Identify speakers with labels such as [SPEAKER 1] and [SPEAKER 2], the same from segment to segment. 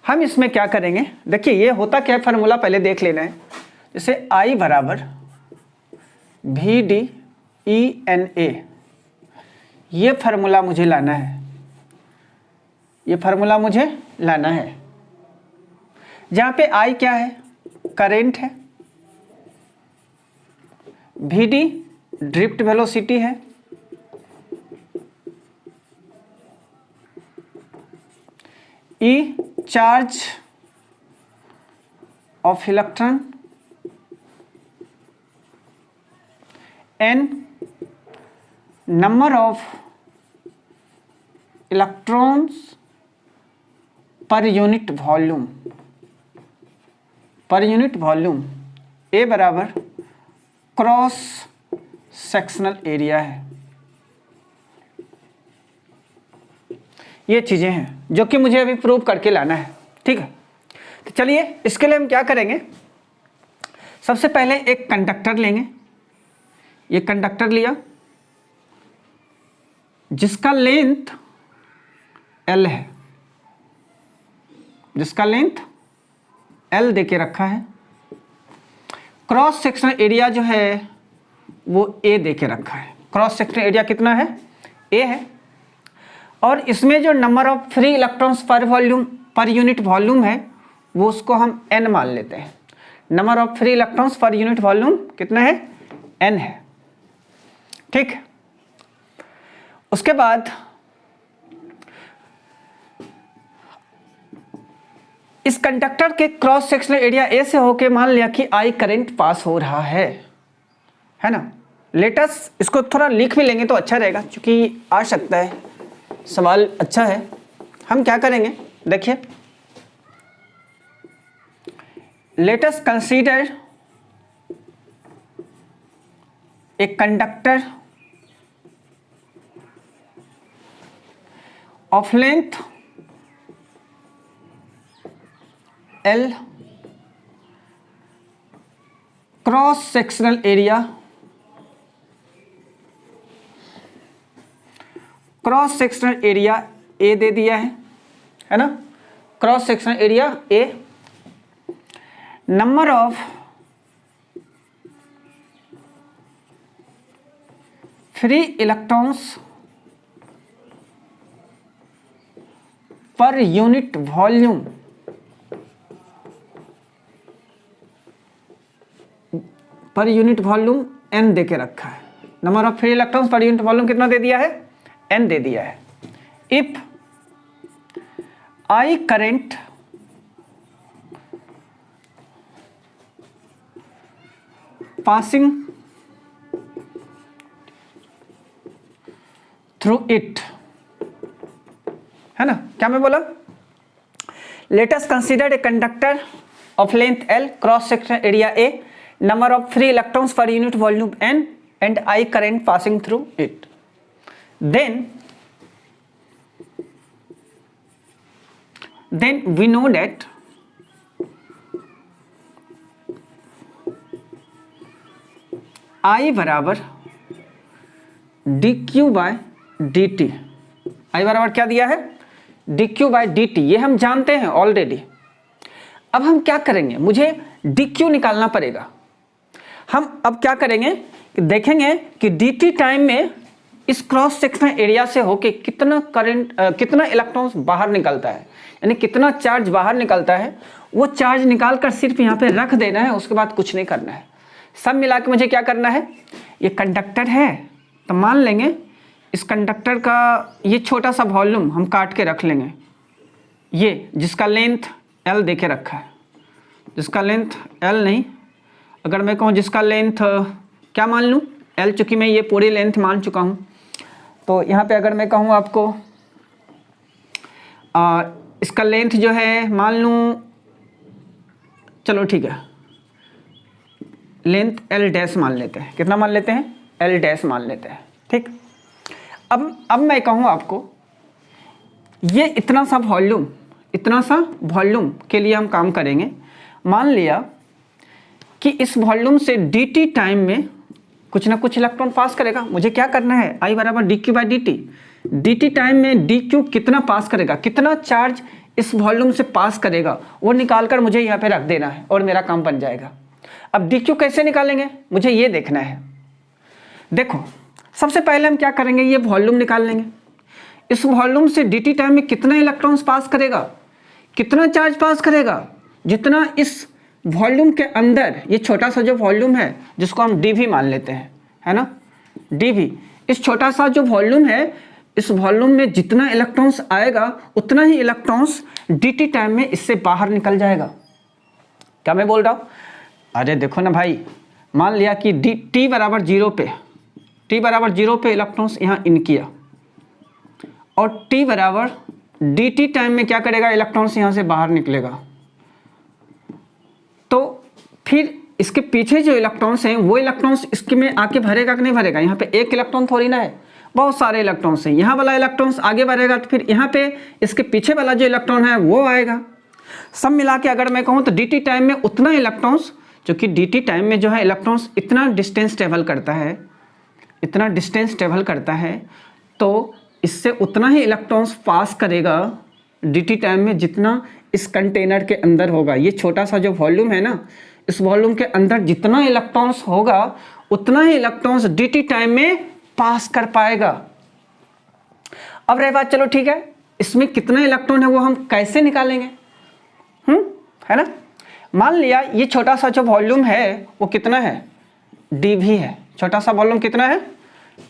[SPEAKER 1] हम इसमें क्या करेंगे, देखिए ये होता क्या है, फार्मूला पहले देख लेना है। जैसे I बराबर VDENA, ये फार्मूला मुझे लाना है, ये फार्मूला मुझे लाना है, जहाँ पे I क्या है, करेंट है, VD ड्रिफ्ट वेलोसिटी है, E charge of electron, N number of electrons per unit volume, पर यूनिट वॉल्यूम, A बराबर क्रॉस सेक्शनल एरिया है। ये चीज़ें हैं जो कि मुझे अभी प्रूव करके लाना है, ठीक है। तो चलिए इसके लिए हम क्या करेंगे, सबसे पहले एक कंडक्टर लेंगे, ये कंडक्टर लिया जिसका लेंथ L है, जिसका लेंथ L देके रखा है, क्रॉस सेक्शनल एरिया जो है वो A देके रखा है। क्रॉस सेक्शनल एरिया कितना है, A है, और इसमें जो नंबर ऑफ फ्री इलेक्ट्रॉन्स पर वॉल्यूम, पर यूनिट वॉल्यूम है, वो उसको हम N मान लेते हैं। Number of free electrons per unit volume कितना है, N है, ठीक। उसके बाद इस कंडक्टर के क्रॉस सेक्शनल एरिया A से होके मान लिया कि I करंट पास हो रहा है ना। लेटस इसको थोड़ा लिख भी लेंगे तो अच्छा रहेगा, क्योंकि आ सकता है, सवाल अच्छा है। हम क्या करेंगे, देखिए, let us consider a conductor of length L, cross sectional area, cross sectional area A दे दिया है ना, cross sectional area A, number of free electrons per unit volume, पर यूनिट वॉल्यूम N देके रखा है। Number of free electrons per unit volume कितना दे दिया है, N दे दिया है। If I current passing through it, है ना, क्या मैं बोला, let us consider a conductor of length L, cross sectional area A, number of free electrons per unit volume N, and I current passing through it. Then we know that I बराबर dq by dt, I बराबर क्या दिया है, dq by dt, ये हम जानते हैं already. अब हम क्या करेंगे, मुझे dq निकालना पड़ेगा। हम अब क्या करेंगे, देखेंगे कि dt टाइम में इस क्रॉस सेक्शनल एरिया से होके कितना करंट, कितना इलेक्ट्रॉन्स बाहर निकलता है, यानी कितना चार्ज बाहर निकलता है, वो चार्ज निकाल कर सिर्फ यहाँ पे रख देना है, उसके बाद कुछ नहीं करना है। सब मिला के मुझे क्या करना है, ये कंडक्टर है तो मान लेंगे इस कंडक्टर का ये छोटा सा वॉल्यूम हम काट के रख लेंगे, ये जिसका लेंथ L देके रखा है, जिसका लेंथ L नहीं, अगर मैं कहूँ जिसका लेंथ क्या मान लूँ, L, चूँकि मैं ये पूरी लेंथ मान चुका हूँ, तो यहाँ पे अगर मैं कहूँ आपको इसका लेंथ जो है मान लूँ, चलो ठीक है, लेंथ L डैश मान लेते हैं, कितना मान लेते हैं, L डैश मान लेते हैं, ठीक। अब मैं कहूँ आपको ये इतना सा वॉल्यूम के लिए हम काम करेंगे। मान लिया कि इस वॉल्यूम से dt टाइम में कुछ ना कुछ इलेक्ट्रॉन पास करेगा। मुझे क्या करना है, I बराबर dq by dt, dt time में dq कितना पास करेगा, कितना चार्ज इस वॉल्यूम से पास करेगा वो निकाल कर मुझे यहाँ पे रख देना है और मेरा काम बन जाएगा। अब DQ कैसे निकालेंगे मुझे ये देखना है। देखो सबसे पहले हम क्या करेंगे, ये वॉल्यूम निकाल लेंगे। इस वॉल्यूम से dt टाइम में कितना इलेक्ट्रॉन्स पास करेगा, कितना चार्ज पास करेगा, जितना इस वॉल्यूम के अंदर, ये छोटा सा जो वॉल्यूम है जिसको हम dv मान लेते हैं, है ना, dv, इस छोटा सा जो वॉल्यूम है, इस वॉल्यूम में जितना इलेक्ट्रॉन्स आएगा उतना ही इलेक्ट्रॉन्स dt टाइम में इससे बाहर निकल जाएगा। क्या मैं बोल रहा हूँ? अरे देखो ना भाई, मान लिया कि t बराबर 0 पे इलेक्ट्रॉन्स यहाँ इन किया और t बराबर dt टाइम में क्या करेगा, इलेक्ट्रॉन्स यहाँ से बाहर निकलेगा। तो फिर इसके पीछे जो इलेक्ट्रॉन्स हैं वो इलेक्ट्रॉन्स इसके में आके भरेगा कि नहीं भरेगा? यहाँ पे एक इलेक्ट्रॉन थोड़ी ना है, बहुत सारे इलेक्ट्रॉन्स हैं। यहाँ वाला इलेक्ट्रॉन्स आगे बढ़ेगा तो फिर यहाँ पे इसके पीछे वाला जो इलेक्ट्रॉन है वो आएगा। सब मिला के अगर मैं कहूँ तो dt टाइम में उतना इलेक्ट्रॉन्स, जो कि dt टाइम में जो है इलेक्ट्रॉन्स इतना डिस्टेंस ट्रेवल करता है, तो इससे उतना ही इलेक्ट्रॉन्स पास करेगा dt टाइम में जितना इस कंटेनर के अंदर होगा। ये छोटा सा जो वॉल्यूम है ना, इस वॉल्यूम के अंदर जितना इलेक्ट्रॉन्स होगा उतना ही इलेक्ट्रॉन्स dt टाइम में पास कर पाएगा। अब रही बात, चलो ठीक है, इसमें कितना इलेक्ट्रॉन है वो हम कैसे निकालेंगे, है ना। मान लिया ये छोटा सा जो वॉल्यूम है वो कितना है, dv है। छोटा सा वॉल्यूम कितना है,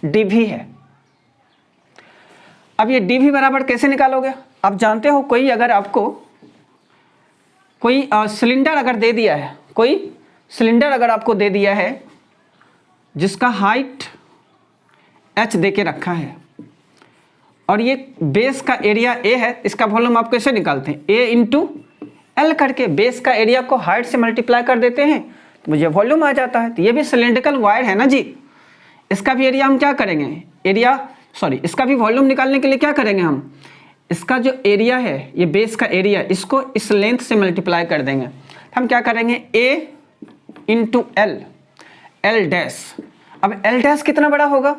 [SPEAKER 1] dv है। अब ये dv बराबर कैसे निकालोगे? आप जानते हो, कोई अगर आपको कोई सिलेंडर अगर दे दिया है, कोई सिलेंडर अगर आपको दे दिया है जिसका हाइट h दे के रखा है और ये बेस का एरिया a है, इसका वॉल्यूम आप कैसे निकालते हैं, a इंटू एल करके बेस का एरिया को हाइट से मल्टीप्लाई कर देते हैं तो मुझे वॉल्यूम आ जाता है। तो ये भी सिलेंड्रिकल वायर है ना जी, इसका भी एरिया हम क्या करेंगे, इसका भी वॉल्यूम निकालने के लिए क्या करेंगे हम, इसका जो एरिया है, ये बेस का एरिया, इसको इस लेंथ से मल्टीप्लाई कर देंगे। हम क्या करेंगे, a इंटू एल डैश। अब एल डैश कितना बड़ा होगा?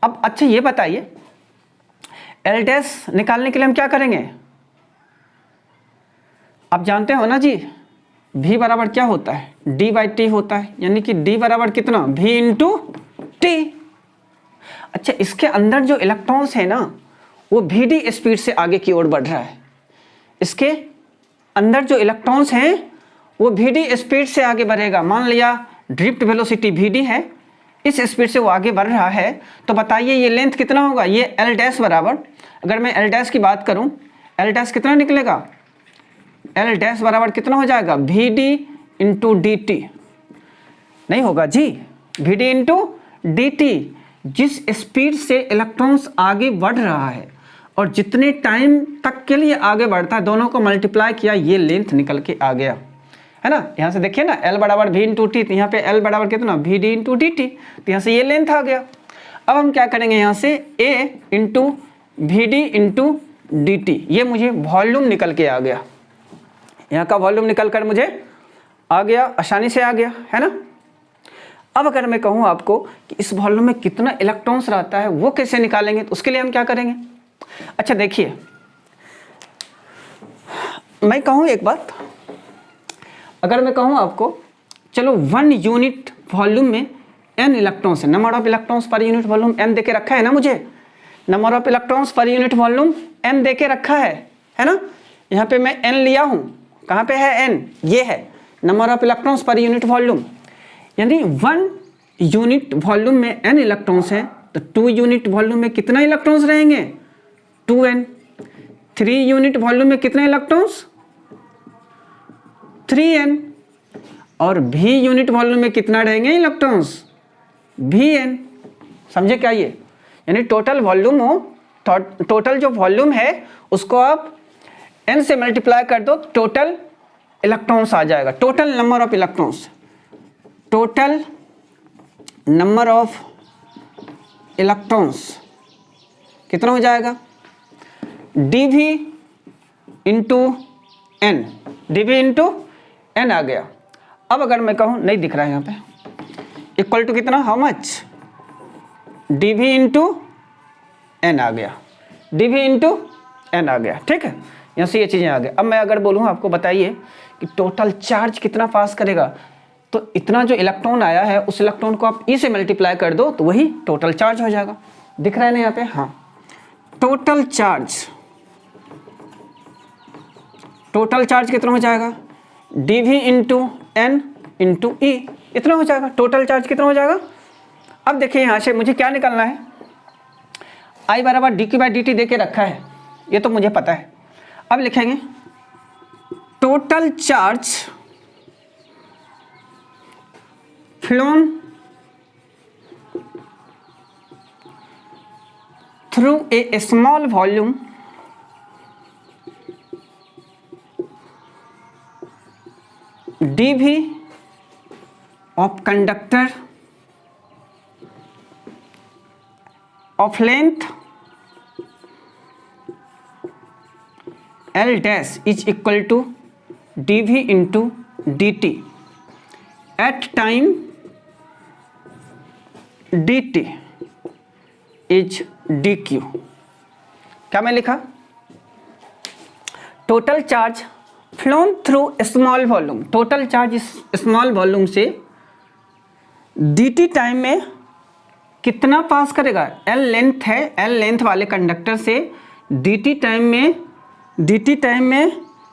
[SPEAKER 1] अब अच्छा ये बताइए, एल डैश निकालने के लिए हम क्या करेंगे? आप जानते हो ना जी, v बराबर क्या होता है, d/t होता है, यानी कि d बराबर कितना, v इंटू t। अच्छा, इसके अंदर जो इलेक्ट्रॉन्स है ना वो vd स्पीड से आगे की ओर बढ़ रहा है। इसके अंदर जो इलेक्ट्रॉन्स हैं वो vd स्पीड से आगे बढ़ेगा। मान लिया ड्रिफ्ट वेलोसिटी vd है, इस स्पीड से वो आगे बढ़ रहा है। तो बताइए ये लेंथ कितना होगा, ये l डैश बराबर, अगर मैं l डैश की बात करूं, l डैश कितना निकलेगा, l डैश बराबर कितना हो जाएगा, vd इंटू dt। नहीं होगा जी, vd इंटू dt। जिस स्पीड से इलेक्ट्रॉन्स आगे बढ़ रहा है और जितने टाइम तक के लिए आगे बढ़ता है, दोनों को मल्टीप्लाई किया, ये लेंथ निकल के आ गया, है ना। यहाँ से देखिए ना, l बराबर v इंटू टी, तो यहाँ पे l बराबर कितना, vd इंटू dt, तो यहाँ से ये लेंथ आ गया। अब हम क्या करेंगे, यहाँ से a into vd into dt, ये मुझे वॉल्यूम निकल के आ गया, यहाँ का वॉल्यूम निकल कर मुझे आ गया, आसानी से आ गया, है ना। अब अगर मैं कहूँ आपको कि इस वॉल्यूम में कितना इलेक्ट्रॉन्स रहता है वो कैसे निकालेंगे, तो उसके लिए हम क्या करेंगे। अच्छा देखिए, मैं कहूँ एक बात, अगर मैं कहूँ आपको, चलो 1 यूनिट वॉल्यूम में n इलेक्ट्रॉन्स है, number of electrons per unit volume n देके रखा है ना, मुझे number of electrons per unit volume n देके रखा है ना। यहाँ पे मैं n लिया हूँ, कहाँ पे है n, ये है number of electrons per unit volume. यानी 1 यूनिट वॉल्यूम में n इलेक्ट्रॉन्स हैं, तो 2 यूनिट वॉल्यूम में कितना इलेक्ट्रॉन्स रहेंगे, 2n। 3 यूनिट वॉल्यूम में कितने इलेक्ट्रॉन्स, 3n। और v यूनिट वॉल्यूम में कितना रहेंगे इलेक्ट्रॉन्स, vn। समझे क्या ये, यानी टोटल वॉल्यूम हो, टोटल जो वॉल्यूम है उसको आप n से मल्टीप्लाई कर दो, टोटल इलेक्ट्रॉन्स आ जाएगा, total number of electrons, total number of electrons कितना हो जाएगा, dv into n, dv into n आ गया। अब अगर मैं कहूँ, नहीं दिख रहा है यहाँ पे, इक्वल टू कितना, how much, dv into n आ गया, dv इंटू n आ गया, ठीक है। यहाँ से ये चीज़ें आ गई। अब मैं अगर बोलूँ आपको बताइए कि टोटल चार्ज कितना पास करेगा, तो इतना जो इलेक्ट्रॉन आया है उस इलेक्ट्रॉन को आप ई से मल्टीप्लाई कर दो तो वही टोटल चार्ज हो जाएगा। दिख रहा है ना यहाँ पे, हाँ। टोटल चार्ज कितना हो जाएगा, dv इंटू एन इंटू ई, इतना हो जाएगा। टोटल चार्ज कितना हो जाएगा। अब देखिए यहाँ से मुझे क्या निकालना है, I बराबर D Q by D T दे के रखा है, ये तो मुझे पता है। अब लिखेंगे total charge phloem through a small volume dv of conductor of length L dash is equal to dv into dt at time dt is dq। क्या मैं लिखा, total charge phloem through small volume, total charge इस small volume से dt time में कितना पास करेगा, L length है, L length वाले कंडक्टर से dt टाइम में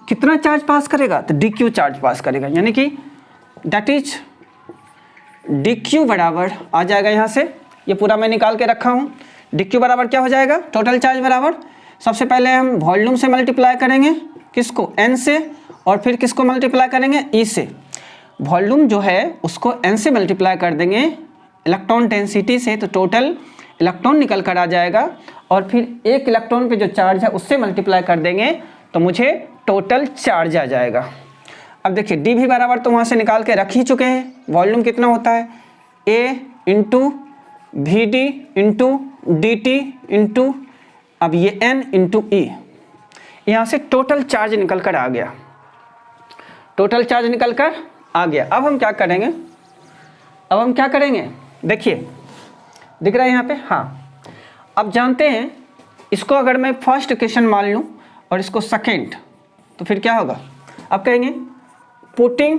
[SPEAKER 1] कितना चार्ज पास करेगा, तो dq चार्ज पास करेगा। यानी कि दैट इज dq बराबर आ जाएगा, यहाँ से ये पूरा मैं निकाल के रखा हूँ। dq बराबर क्या हो जाएगा, टोटल चार्ज बराबर, सबसे पहले हम वॉल्यूम से मल्टीप्लाई करेंगे, किसको, n से, और फिर किसको मल्टीप्लाई करेंगे, e से। वॉल्यूम जो है उसको n से मल्टीप्लाई कर देंगे इलेक्ट्रॉन डेंसिटी से, तो टोटल इलेक्ट्रॉन निकल कर आ जाएगा, और फिर एक इलेक्ट्रॉन पे जो चार्ज है उससे मल्टीप्लाई कर देंगे तो मुझे टोटल चार्ज आ जाएगा। अब देखिए डी भी बराबर तो वहाँ से निकाल के रख ही चुके हैं, वॉल्यूम कितना होता है, a into V D into D T into अब ये n इंटू ई, यहाँ से टोटल चार्ज निकल कर आ गया, टोटल चार्ज निकल कर आ गया। अब हम क्या करेंगे, देखिए दिख रहा है यहाँ पे, हाँ। अब जानते हैं इसको अगर मैं फर्स्ट इक्वेशन मान लूँ और इसको सेकेंड, तो फिर क्या होगा, अब कहेंगे पुटिंग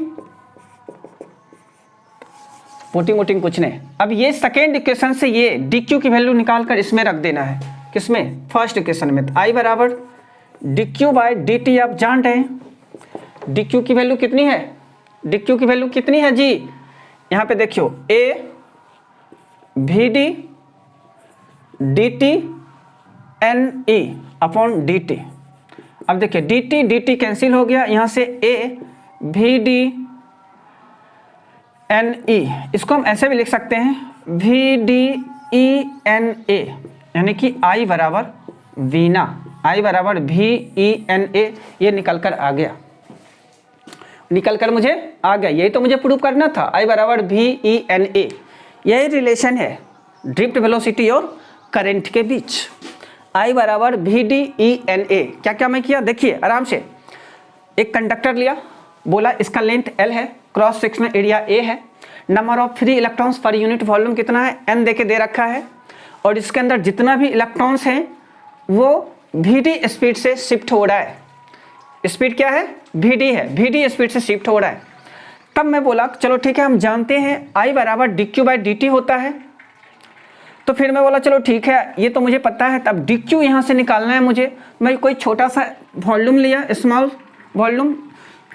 [SPEAKER 1] कुछ नहीं। अब ये सेकेंड इक्वेशन से ये डी क्यू की वैल्यू निकाल कर इसमें रख देना है, किसमें, फर्स्ट इक्वेशन में। तो आई बराबर D Q by D T, आप जान रहे हैं डी क्यू की वैल्यू कितनी है, डी क्यू की वैल्यू कितनी है जी, यहाँ पे देखियो A V D D T N E upon D T. अब देखिए डी टी कैंसिल हो गया, यहाँ से A V D N E, इसको हम ऐसे भी लिख सकते हैं V D E N A, यानी कि आई बराबर वीना, आई बराबर वी ई एन ए, ये निकल कर आ गया, निकल कर मुझे आ गया। यही तो मुझे प्रूव करना था, आई बराबर वी ई एन ए। यही रिलेशन है ड्रिफ्ट वेलोसिटी और करंट के बीच, आई बराबर V D E N A. क्या क्या मैं किया, देखिए आराम से, एक कंडक्टर लिया, बोला इसका लेंथ L है, क्रॉस सेक्शनल एरिया A है, number of free electrons per unit volume कितना है, n देके दे रखा है, और इसके अंदर जितना भी इलेक्ट्रॉन्स हैं वो vd स्पीड से शिफ्ट हो रहा है। स्पीड क्या है, vd है, vd स्पीड से शिफ्ट हो रहा है। तब मैं बोला चलो ठीक है, हम जानते हैं I बराबर D Q by D T होता है, तो फिर मैं बोला चलो ठीक है, ये तो मुझे पता है, तब डी क्यू यहाँ से निकालना है मुझे। मैं कोई छोटा सा वॉल्यूम लिया, स्मॉल वॉल्यूम,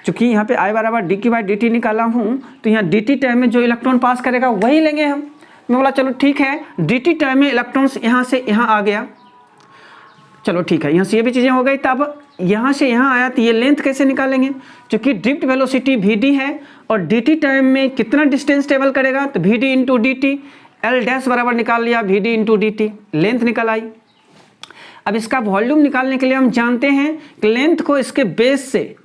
[SPEAKER 1] चूँकि यहाँ पे I बराबर D Q by D T निकाला हूँ, तो यहाँ डी टी टाइम में जो इलेक्ट्रॉन पास करेगा वही लेंगे हम। मैं बोला चलो ठीक है, डी टी टाइम में इलेक्ट्रॉन्स यहाँ से यहाँ आ गया, चलो ठीक है, यहाँ से ये भी चीज़ें हो गई। तब यहाँ से यहाँ आया तो ये लेंथ कैसे निकालेंगे, क्योंकि ड्रिफ्ट वेलोसिटी वी डी है और डी टी टाइम में कितना डिस्टेंस ट्रेवल करेगा, तो V D into D T, L dash बराबर निकाल लिया V D into D T, length निकल आई। अब इसका वॉल्यूम निकालने के लिए हम जानते हैं कि लेंथ को इसके बेस से,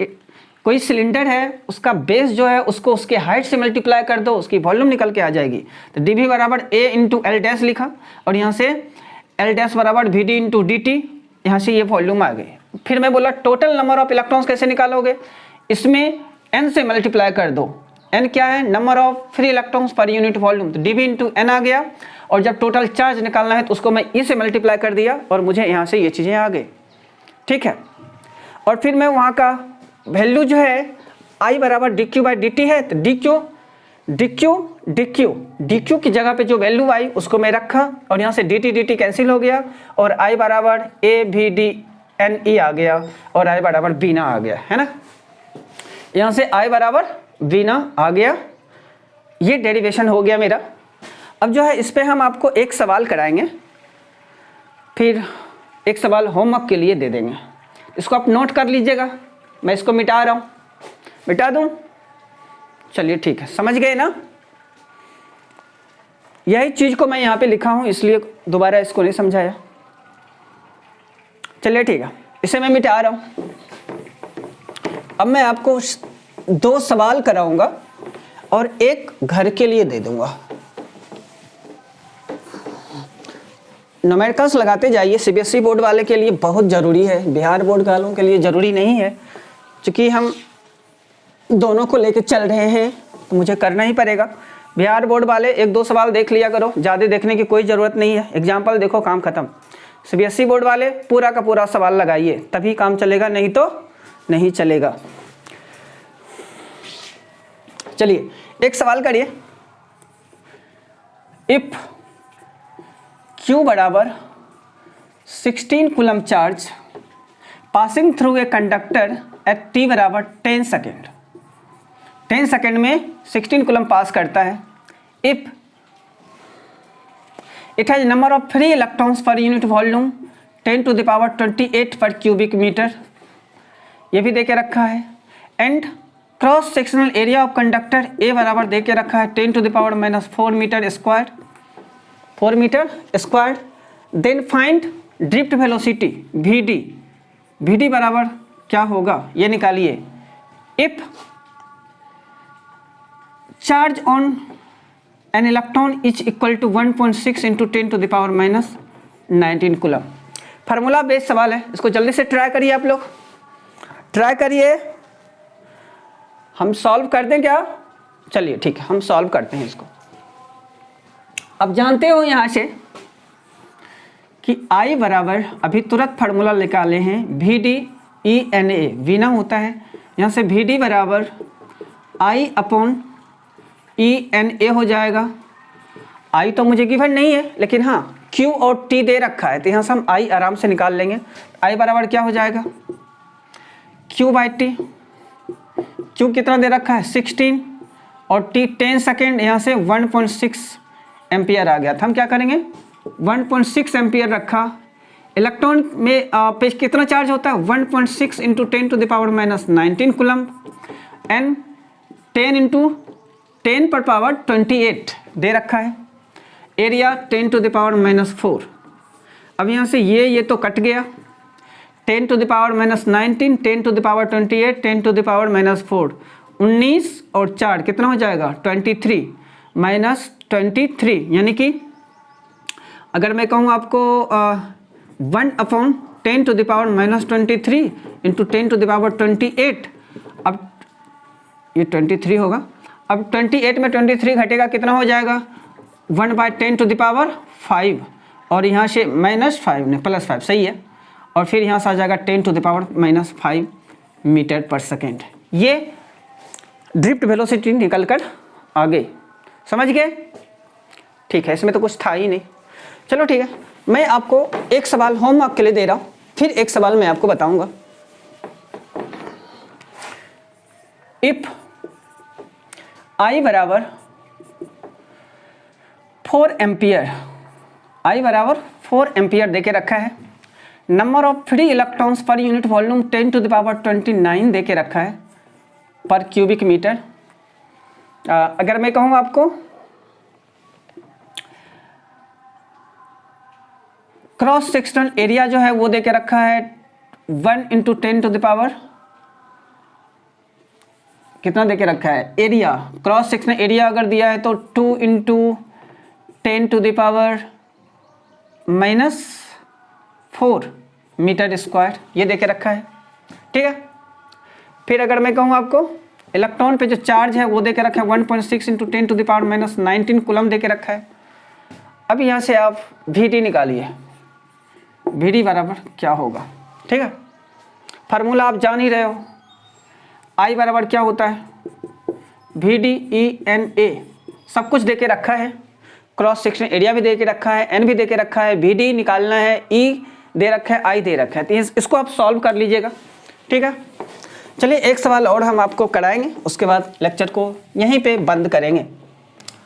[SPEAKER 1] कोई सिलेंडर है उसका बेस जो है उसको उसके हाइट से मल्टीप्लाई कर दो, उसकी वॉल्यूम निकल के आ जाएगी। तो डी वी बराबर ए इंटू एल डैश लिखा, और यहाँ से एल डैश बराबर V D into D T, यहाँ से ये वॉल्यूम आ गई। फिर मैं बोला टोटल नंबर ऑफ इलेक्ट्रॉन्स कैसे निकालोगे, इसमें n से मल्टीप्लाई कर दो, n क्या है, number of free electrons per unit volume, तो dv इंटू एन आ गया। और जब टोटल चार्ज निकालना है तो उसको मैं e से मल्टीप्लाई कर दिया और मुझे यहाँ से ये चीज़ें आ गई। ठीक है। और फिर मैं वहाँ का वैल्यू जो है I बराबर D Q by D T है, तो डी क्यू की जगह पे जो वैल्यू आई उसको मैं रखा और यहाँ से डी टी कैंसिल हो गया और I बराबर ए भी डी एन ई आ गया और I बराबर बीना आ गया, है ना। यहाँ से I बराबर बीना आ गया, ये डेरिवेशन हो गया मेरा। अब जो है इस पे हम आपको एक सवाल कराएंगे, फिर एक सवाल होमवर्क के लिए दे देंगे। इसको आप नोट कर लीजिएगा, मैं इसको मिटा रहा हूँ, मिटा दूँ, चलिए ठीक है, समझ गए ना। यही चीज़ को मैं यहाँ पे लिखा हूँ इसलिए दोबारा इसको नहीं समझाया। चलिए ठीक है, इसे मैं मिटा रहा हूँ। अब मैं आपको 2 सवाल कराऊंगा और एक घर के लिए दे दूंगा। न्यूमेरिकल्स लगाते जाइए, सीबीएसई बोर्ड वाले के लिए बहुत ज़रूरी है, बिहार बोर्ड वालों के लिए ज़रूरी नहीं है। क्योंकि हम दोनों को लेकर चल रहे हैं तो मुझे करना ही पड़ेगा। बिहार बोर्ड वाले 1-2 सवाल देख लिया करो, ज़्यादा देखने की कोई ज़रूरत नहीं है, एग्जाम्पल देखो काम ख़त्म। सीबीएसई बोर्ड वाले पूरा का पूरा सवाल लगाइए, तभी काम चलेगा, नहीं तो नहीं चलेगा। चलिए एक सवाल करिए। इफ Q बराबर 16 coulomb charge passing through a conductor at t बराबर 10 सेकेंड, 10 सेकेंड में 16 कूलम पास करता है। If it has number of free electrons per unit volume 10 to the power 28 per cubic metre, ये भी दे के रखा है। And cross sectional area of conductor A बराबर दे के रखा है 10 to the power -4 metre square, 4 metre square. Then find drift velocity V D बराबर क्या होगा ये निकालिए। If charge on an electron is equal to 1.6 into 10 to the power -19 coulomb. Formula based सवाल है, इसको जल्दी से ट्राई करिए, आप लोग ट्राई करिए। हम सॉल्व कर दें क्या? चलिए ठीक है, हम सॉल्व करते हैं इसको। अब जानते हो यहाँ से कि I बराबर अभी तुरंत फार्मूला निकाले हैं V D E N A, वीना होता है, यहाँ से वी डी बराबर I upon E N A हो जाएगा। I तो मुझे गिवन नहीं है, लेकिन हाँ Q और T दे रखा है, तो यहाँ से हम I आराम से निकाल लेंगे। I बराबर क्या हो जाएगा Q बाई टी, Q कितना दे रखा है 16 और T 10 सेकेंड, यहाँ से 1.6 एम्पियर आ गया था। हम क्या करेंगे 1.6 एम्पियर रखा। इलेक्ट्रॉन में पे कितना चार्ज होता है 1.6 into 10 to the power -19 coulomb and 10 into 10 पर पावर 28 दे रखा है। Area 10 to the power -4। अब यहाँ से ये तो कट गया, 10 to the power -19, 10 to the power 28, 10 to the power -4, 19 और 4 कितना हो जाएगा 23 -23, यानी कि अगर मैं कहूँ आपको 1/10 to the power -23 into 10 to the power 28, अब ये 23 होगा। अब 28 में 23 घटेगा, कितना हो जाएगा 1/10 टू द पावर 5 और यहाँ से -5 ने +5, सही है। और फिर यहाँ से आ जाएगा 10 टू द पावर -5 मीटर पर सेकेंड। ये ड्रिफ्ट वेलोसिटी निकल कर आ गई, समझ गए? ठीक है, इसमें तो कुछ था ही नहीं। चलो ठीक है, मैं आपको एक सवाल होमवर्क के लिए दे रहा हूँ, फिर एक सवाल मैं आपको बताऊंगा। इफ I बराबर 4 एम्पियर, I बराबर 4 एम्पियर देके रखा है। Number of free electrons per unit volume 10 to the power 29 देके रखा है पर क्यूबिक मीटर। अगर मैं कहूँ आपको क्रॉस सेक्शनल एरिया जो है वो देके रखा है 1 इंटू 10 टू द पावर कितना देके रखा है एरिया, क्रॉस सेक्शनल एरिया अगर दिया है तो 2 into 10 to the power -4 metre square, ये देके रखा है। ठीक है, फिर अगर मैं कहूँ आपको इलेक्ट्रॉन पे जो चार्ज है वो देके रखा है 1.6 into 10 to the power -19 coulomb देके रखा है। अब यहाँ से आप वी डी निकालिए, वी डी बराबर क्या होगा। ठीक है, फार्मूला आप जान ही रहे हो, I बराबर क्या होता है, VDE/NA, सब कुछ दे के रखा है, क्रॉस सेक्शन एरिया भी दे के रखा है, N भी दे के रखा है, VD निकालना है, E दे रखा है, I दे रखा है, तो इसको आप सॉल्व कर लीजिएगा। ठीक है, चलिए एक सवाल और हम आपको कराएंगे, उसके बाद लेक्चर को यहीं पे बंद करेंगे।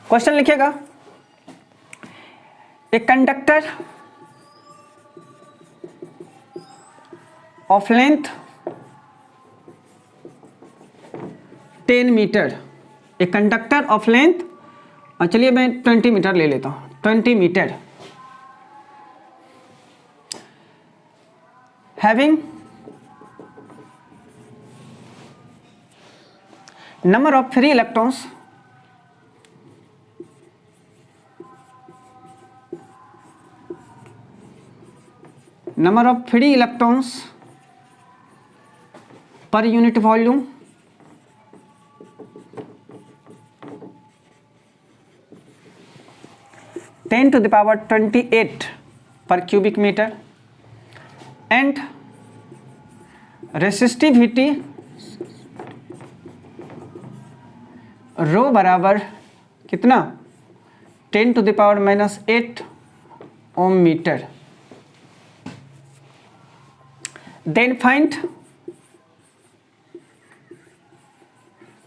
[SPEAKER 1] क्वेश्चन लिखिएगा, a conductor of length 10 metre, a conductor of length, और चलिए मैं 20 मीटर ले लेता हूँ, 20 metre, having number of free electrons per unit volume, (10 to the power 28 per cubic meter) and resistivity rho बराबर कितना, 10 to the power -8 ohm metre. Then find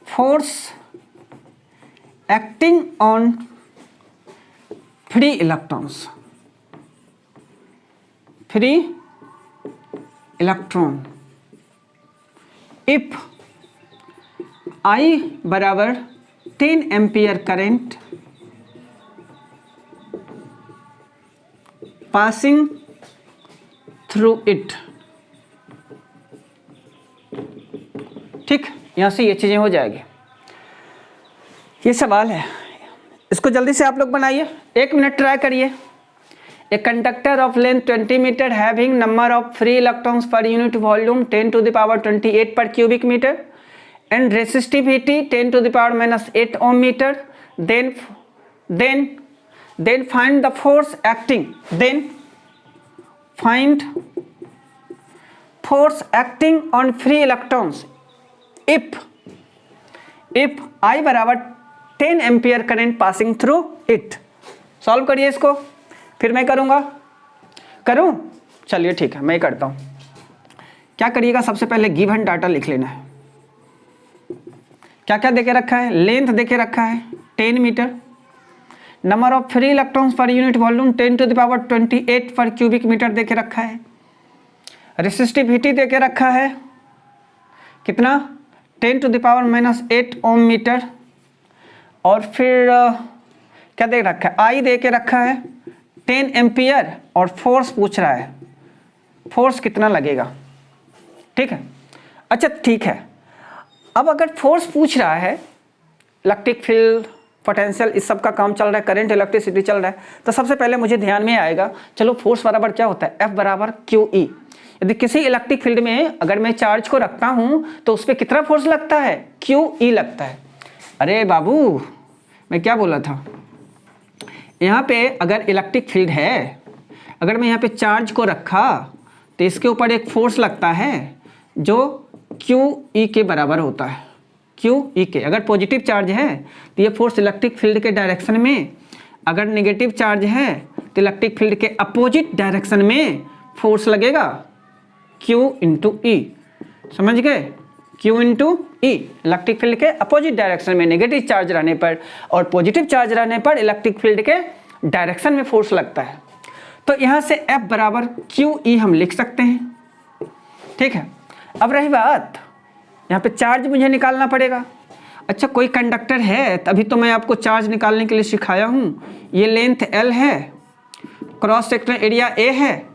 [SPEAKER 1] force acting on free electron if I बराबर 10 ampere current passing through it. ठीक, यहां से ये चीजें हो जाएगी। ये सवाल है, इसको जल्दी से आप लोग बनाइए, 1 मिनट ट्राई करिए। A conductor of length 20 metre having number of free electrons per unit volume 10 to the power 28 per cubic metre and resistivity 10 to the power -8 ohm meter, then find the force acting, on free electrons if I बराबर 10 ampere current passing through it. Solve करिए इसको, फिर मैं करूं? चलिए ठीक है, मैं करता हूं। क्या करिएगा, सबसे पहले गिवन डाटा लिख लेना है। क्या क्या देके रखा है, लेंथ देके रखा है 10 metre, number of free electrons per unit volume 10 to the power 28 per cubic metre देके रखा है, रेसिस्टिविटी देके रखा है कितना, 10 to the power -8 ohm metre, और फिर क्या दे रखा है, आई दे के रखा है 10 एम्पियर, और फोर्स पूछ रहा है, फोर्स कितना लगेगा। ठीक है, अच्छा ठीक है, अब अगर फोर्स पूछ रहा है, इलेक्ट्रिक फील्ड, पोटेंशियल, इस सब का काम चल रहा है, करंट, इलेक्ट्रिसिटी चल रहा है, तो सबसे पहले मुझे ध्यान में आएगा, चलो फोर्स बराबर क्या होता है, F बराबर QE। यदि किसी इलेक्ट्रिक फील्ड में अगर मैं चार्ज को रखता हूं तो उस पर कितना फोर्स लगता है, QE लगता है। अरे बाबू, मैं क्या बोला था, यहाँ पे अगर इलेक्ट्रिक फील्ड है, अगर मैं यहाँ पे चार्ज को रखा तो इसके ऊपर एक फोर्स लगता है जो QE के बराबर होता है, QE के। अगर पॉजिटिव चार्ज है तो ये फोर्स इलेक्ट्रिक फील्ड के डायरेक्शन में, अगर नेगेटिव चार्ज है तो इलेक्ट्रिक फील्ड के अपोजिट डायरेक्शन में फोर्स लगेगा, Q इंटू E। समझ गए, Q into E, electric field के अपोजिट डायरेक्शन में नेगेटिव चार्ज रहने पर और पॉजिटिव चार्ज रहने पर इलेक्ट्रिक फील्ड के डायरेक्शन में फोर्स लगता है। तो यहाँ से F बराबर QE हम लिख सकते हैं। ठीक है, अब रही बात, यहाँ पे चार्ज मुझे निकालना पड़ेगा। अच्छा, कोई कंडक्टर है, तभी तो मैं आपको चार्ज निकालने के लिए सिखाया हूँ। ये लेंथ L है, क्रॉस सेक्शन एरिया A है,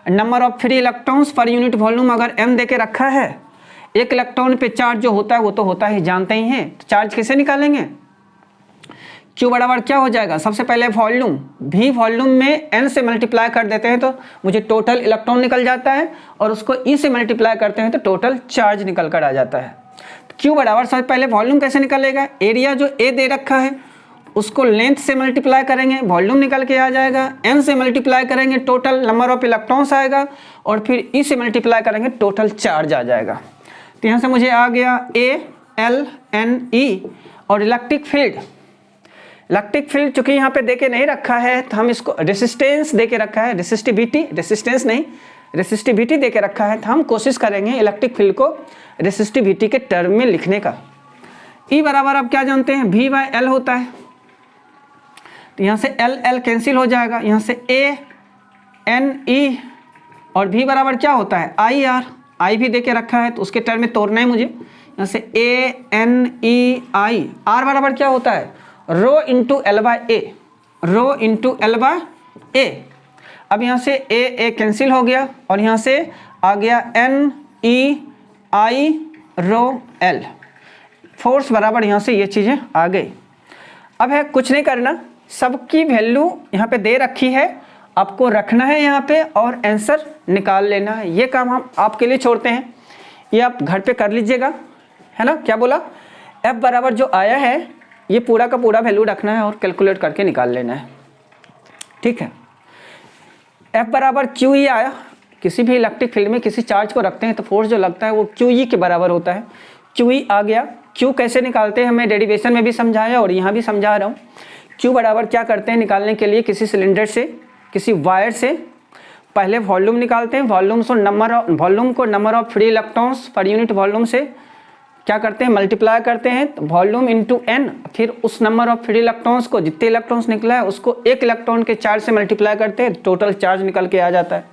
[SPEAKER 1] number of free electrons per unit volume अगर M दे के रखा है, एक इलेक्ट्रॉन पे चार्ज जो होता है वो तो होता ही, जानते ही हैं। तो चार्ज कैसे निकालेंगे, Q बराबर क्या हो जाएगा, सबसे पहले वॉल्यूम, V वॉल्यूम में N से मल्टीप्लाई कर देते हैं तो मुझे टोटल इलेक्ट्रॉन निकल जाता है, और उसको E से मल्टीप्लाई करते हैं तो टोटल चार्ज निकल कर आ जाता है। तो Q बराबर सबसे पहले वॉल्यूम कैसे निकलेगा, एरिया जो A दे रखा है उसको लेंथ से मल्टीप्लाई करेंगे, वॉल्यूम निकल के आ जाएगा। n से मल्टीप्लाई करेंगे, टोटल नंबर ऑफ इलेक्ट्रॉन्स आएगा। और फिर E से मल्टीप्लाई करेंगे, टोटल चार्ज आ जाएगा। तो यहाँ से मुझे आ गया ALNE। और इलेक्ट्रिक फील्ड चूंकि यहाँ पे देके नहीं रखा है तो हम इसको रेसिस्टेंस देके रखा है, रेसिस्टिविटी देके रखा है, तो हम कोशिश करेंगे इलेक्ट्रिक फील्ड को रेसिस्टिविटी के टर्म में लिखने का। E बराबर आप क्या जानते हैं, V/L होता है। तो यहाँ से L कैंसिल हो जाएगा, यहाँ से ANE और V बराबर क्या होता है, IR। I भी देके रखा है तो उसके टर्म में तोड़ना है मुझे। यहाँ से ANEI। R बराबर क्या होता है, रो इंटू L/A। अब यहाँ से A कैंसिल हो गया और यहाँ से आ गया NEI रो L। फोर्स बराबर यहाँ से ये चीज़ें आ गई। अब है कुछ नहीं करना, सबकी वैल्यू यहाँ पे दे रखी है, आपको रखना है यहाँ पे और आंसर निकाल लेना है। ये काम हम आपके लिए छोड़ते हैं, ये आप घर पे कर लीजिएगा, है ना। क्या बोला, F बराबर जो आया है ये पूरा का पूरा वैल्यू रखना है और कैलकुलेट करके निकाल लेना है, ठीक है। F बराबर QE आया, किसी भी इलेक्ट्रिक फील्ड में किसी चार्ज को रखते हैं तो फोर्स जो लगता है वो QE के बराबर होता है। QE आ गया। Q कैसे निकालते हैं मैं डेरिवेशन में भी समझाया और यहाँ भी समझा रहा हूँ। Q बराबर क्या करते हैं निकालने के लिए, किसी सिलेंडर से, किसी वायर से पहले वॉल्यूम निकालते हैं, वॉल्यूम को number of free electrons per unit volume से क्या करते हैं, मल्टीप्लाई करते हैं, तो वॉल्यूम इंटू n, फिर उस नंबर ऑफ फ्री इलेक्ट्रॉन्स को, जितने इलेक्ट्रॉन्स निकला है उसको एक इलेक्ट्रॉन के चार्ज से मल्टीप्लाई करते हैं, टोटल चार्ज निकल के आ जाता है।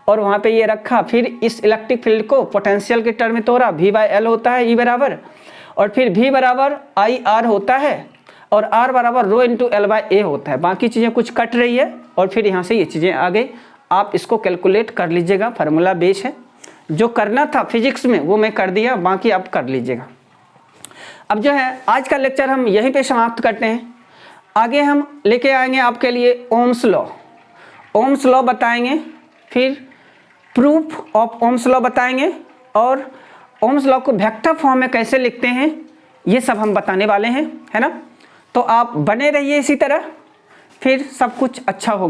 [SPEAKER 1] और वहाँ पे ये रखा, फिर इस इलेक्ट्रिक फील्ड को पोटेंशियल के टर्म में तोड़ा, V/L होता है E बराबर, और फिर V बराबर IR होता है और R बराबर रो इंटू L/A होता है। बाकी चीज़ें कुछ कट रही है और फिर यहाँ से ये चीज़ें आ गई। आप इसको कैलकुलेट कर लीजिएगा, फार्मूला बेस है, जो करना था फिजिक्स में वो मैं कर दिया, बाकी आप कर लीजिएगा। अब जो है आज का लेक्चर हम यहीं पे समाप्त करते हैं। आगे हम लेके आएंगे आपके लिए ओम्स लॉ बताएंगे, फिर प्रूफ ऑफ ओम्स लॉ बताएंगे और ओम्स लॉ को वेक्टर फॉर्म में कैसे लिखते हैं ये सब हम बताने वाले हैं, है ना। तो आप बने रहिए इसी तरह, फिर सब कुछ अच्छा होगा।